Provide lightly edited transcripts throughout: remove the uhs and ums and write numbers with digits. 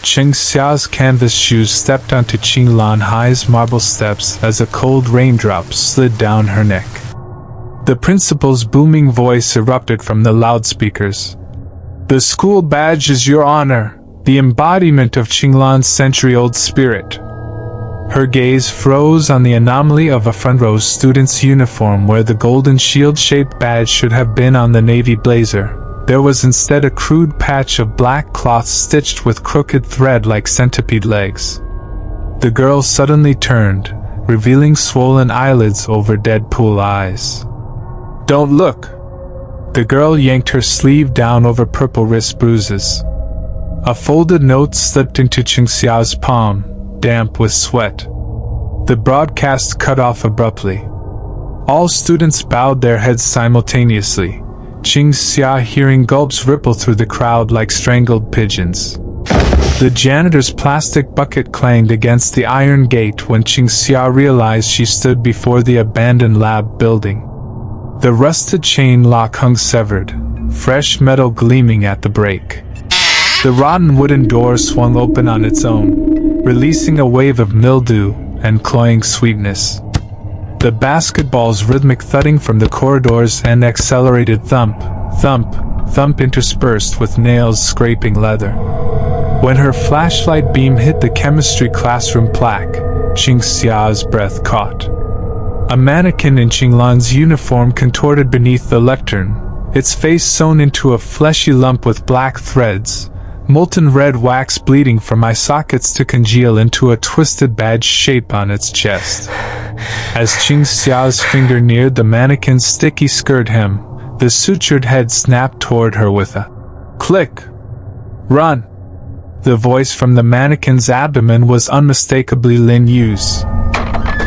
Cheng Xia's canvas shoes stepped onto Qing Lan Hai's marble steps as a cold raindrop slid down her neck. The principal's booming voice erupted from the loudspeakers. "The school badge is your honor, the embodiment of Qinglan's century-old spirit." Her gaze froze on the anomaly of a front-row student's uniform where the golden shield-shaped badge should have been on the navy blazer. There was instead a crude patch of black cloth stitched with crooked thread like centipede legs. The girl suddenly turned, revealing swollen eyelids over Deadpool eyes. "Don't look!" The girl yanked her sleeve down over purple wrist bruises. A folded note slipped into Cheng Xia's palm, damp with sweat. The broadcast cut off abruptly. All students bowed their heads simultaneously, Cheng Xia hearing gulps ripple through the crowd like strangled pigeons. The janitor's plastic bucket clanged against the iron gate when Cheng Xia realized she stood before the abandoned lab building. The rusted chain lock hung severed, fresh metal gleaming at the break. The rotten wooden door swung open on its own, releasing a wave of mildew and cloying sweetness. The basketball's rhythmic thudding from the corridors and accelerated thump, thump, thump interspersed with nails scraping leather. When her flashlight beam hit the chemistry classroom plaque, Cheng Xia's breath caught. A mannequin in Qinglan's uniform contorted beneath the lectern, its face sewn into a fleshy lump with black threads, molten red wax bleeding from eye sockets to congeal into a twisted badge shape on its chest. As Cheng Xia's finger neared the mannequin's sticky skirt hem, the sutured head snapped toward her with a click. "Run!" The voice from the mannequin's abdomen was unmistakably Lin Yu's.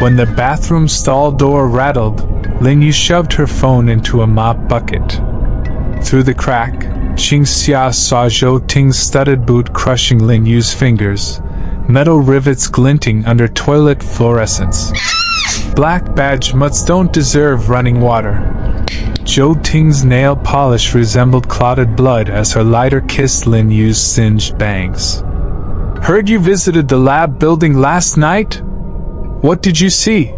When the bathroom stall door rattled, Lin Yu shoved her phone into a mop bucket. Through the crack, Cheng Xia saw Zhou Ting's studded boot crushing Lin Yu's fingers, metal rivets glinting under toilet fluorescence. Black badge mutts don't deserve running water. Zhou Ting's nail polish resembled clotted blood as her lighter kissed Lin Yu's singed bangs. "Heard you visited the lab building last night? What did you see?"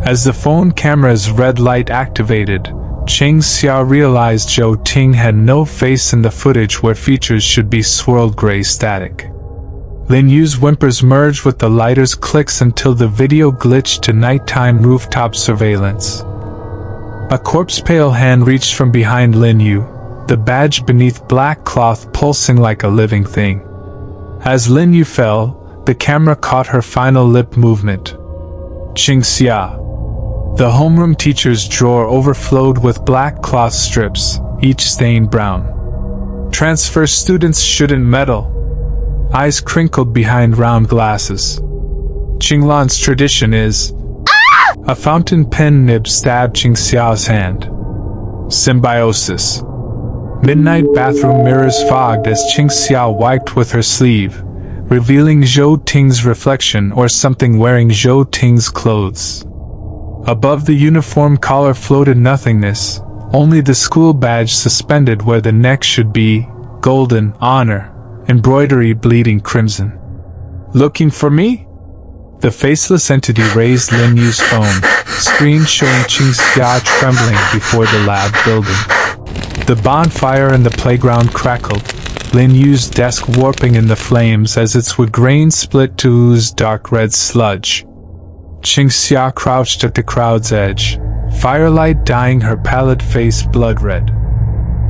As the phone camera's red light activated, Cheng Xia realized Zhou Ting had no face in the footage where features should be swirled gray static. Lin Yu's whimpers merged with the lighter's clicks until the video glitched to nighttime rooftop surveillance. A corpse-pale hand reached from behind Lin Yu, the badge beneath black cloth pulsing like a living thing. As Lin Yu fell, the camera caught her final lip movement. "Cheng Xia." The homeroom teacher's drawer overflowed with black cloth strips, each stained brown. "Transfer students shouldn't meddle." Eyes crinkled behind round glasses. "Qinglan's tradition is..." A fountain pen nib stabbed Cheng Xia's hand. "Symbiosis." Midnight bathroom mirrors fogged as Cheng Xia wiped with her sleeve, revealing Zhou Ting's reflection or something wearing Zhou Ting's clothes. Above the uniform collar floated nothingness, only the school badge suspended where the neck should be, golden, honor, embroidery bleeding crimson. "Looking for me?" The faceless entity raised Lin Yu's phone, screen showing Cheng Xia trembling before the lab building. The bonfire in the playground crackled, Lin Yu's desk warping in the flames as its wood grain split to ooze dark red sludge. Cheng Xia crouched at the crowd's edge, firelight dyeing her pallid face blood red.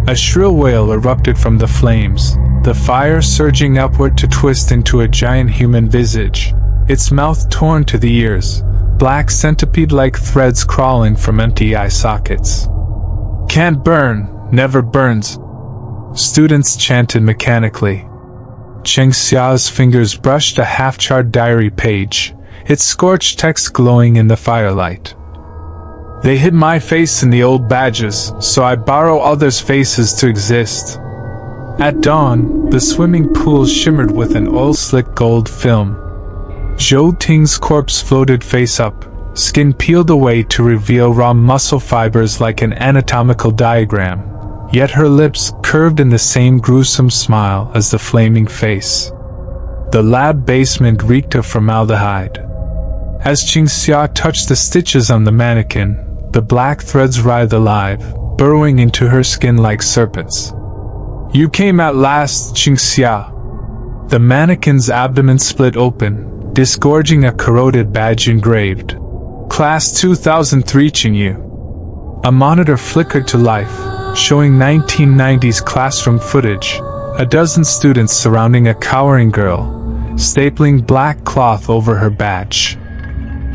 A shrill wail erupted from the flames, the fire surging upward to twist into a giant human visage, its mouth torn to the ears, black centipede-like threads crawling from empty eye sockets. "Can't burn, never burns," students chanted mechanically. Cheng Xia's fingers brushed a half-charred diary page, its scorched text glowing in the firelight. "They hid my face in the old badges, so I borrow others' faces to exist." At dawn, the swimming pool shimmered with an oil-slick gold film. Zhou Ting's corpse floated face up, skin peeled away to reveal raw muscle fibers like an anatomical diagram, yet her lips curved in the same gruesome smile as the flaming face. The lab basement reeked of formaldehyde. As Qingxia touched the stitches on the mannequin, the black threads writhed alive, burrowing into her skin like serpents. "You came at last, Qingxia." The mannequin's abdomen split open, disgorging a corroded badge engraved, "Class 2003 Qingyu." A monitor flickered to life, showing 1990s classroom footage, a dozen students surrounding a cowering girl, stapling black cloth over her badge.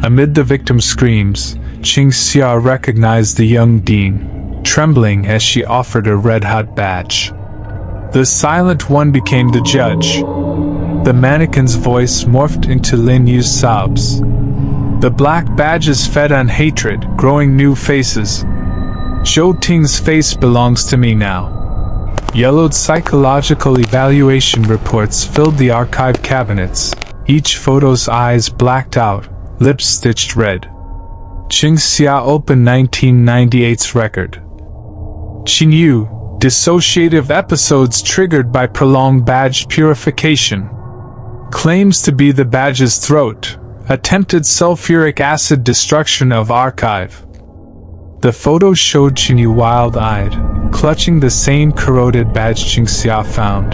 Amid the victim's screams, Qingxia recognized the young dean, trembling as she offered a red-hot badge. The silent one became the judge. The mannequin's voice morphed into Lin Yu's sobs. The black badges fed on hatred, growing new faces. "Zhou Ting's face belongs to me now." Yellowed psychological evaluation reports filled the archive cabinets, each photo's eyes blacked out, lips stitched red. Qingxia opened 1998's record. Qingyu, dissociative episodes triggered by prolonged badge purification. Claims to be the badge's throat, attempted sulfuric acid destruction of archive. The photo showed Qingyu wild-eyed, clutching the same corroded badge Qingxia found.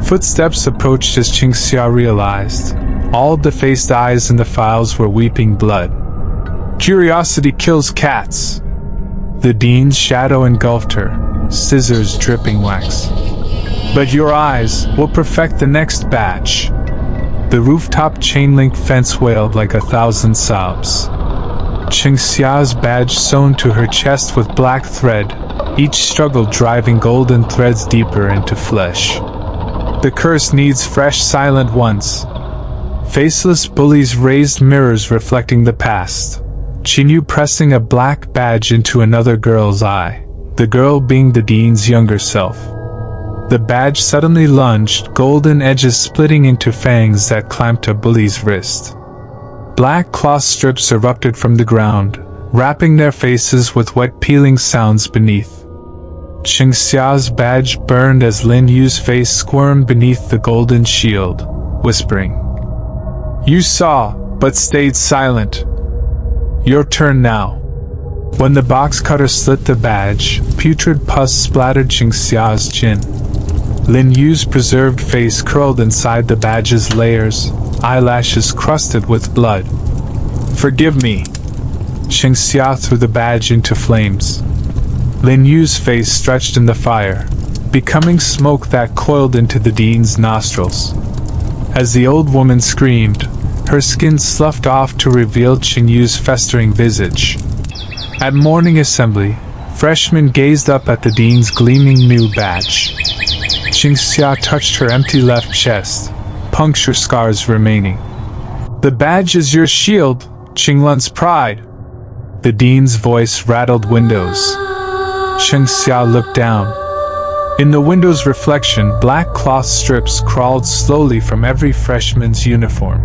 Footsteps approached as Qingxia realized. All defaced eyes in the files were weeping blood. "Curiosity kills cats." The dean's shadow engulfed her, scissors dripping wax. "But your eyes will perfect the next badge." The rooftop chain-link fence wailed like 1,000 sobs. Qingxia's badge sewn to her chest with black thread, each struggle driving golden threads deeper into flesh. The curse needs fresh silent ones. Faceless bullies raised mirrors reflecting the past. Qingyu pressing a black badge into another girl's eye, the girl being the dean's younger self. The badge suddenly lunged, golden edges splitting into fangs that clamped a bully's wrist. Black cloth strips erupted from the ground, wrapping their faces with wet peeling sounds beneath. Qingxia's badge burned as Lin Yu's face squirmed beneath the golden shield, whispering, "You saw, but stayed silent. Your turn now." When the box cutter slit the badge, putrid pus splattered Qingxia's chin. Lin Yu's preserved face curled inside the badge's layers, eyelashes crusted with blood. "Forgive me." Qingxia threw the badge into flames. Lin Yu's face stretched in the fire, becoming smoke that coiled into the dean's nostrils. As the old woman screamed, her skin sloughed off to reveal Qingyu's festering visage. At morning assembly, freshmen gazed up at the dean's gleaming new badge. Qingxia touched her empty left chest, puncture scars remaining. "The badge is your shield, Qinglun's pride." The dean's voice rattled windows. Qingxia looked down. In the window's reflection, black cloth strips crawled slowly from every freshman's uniform.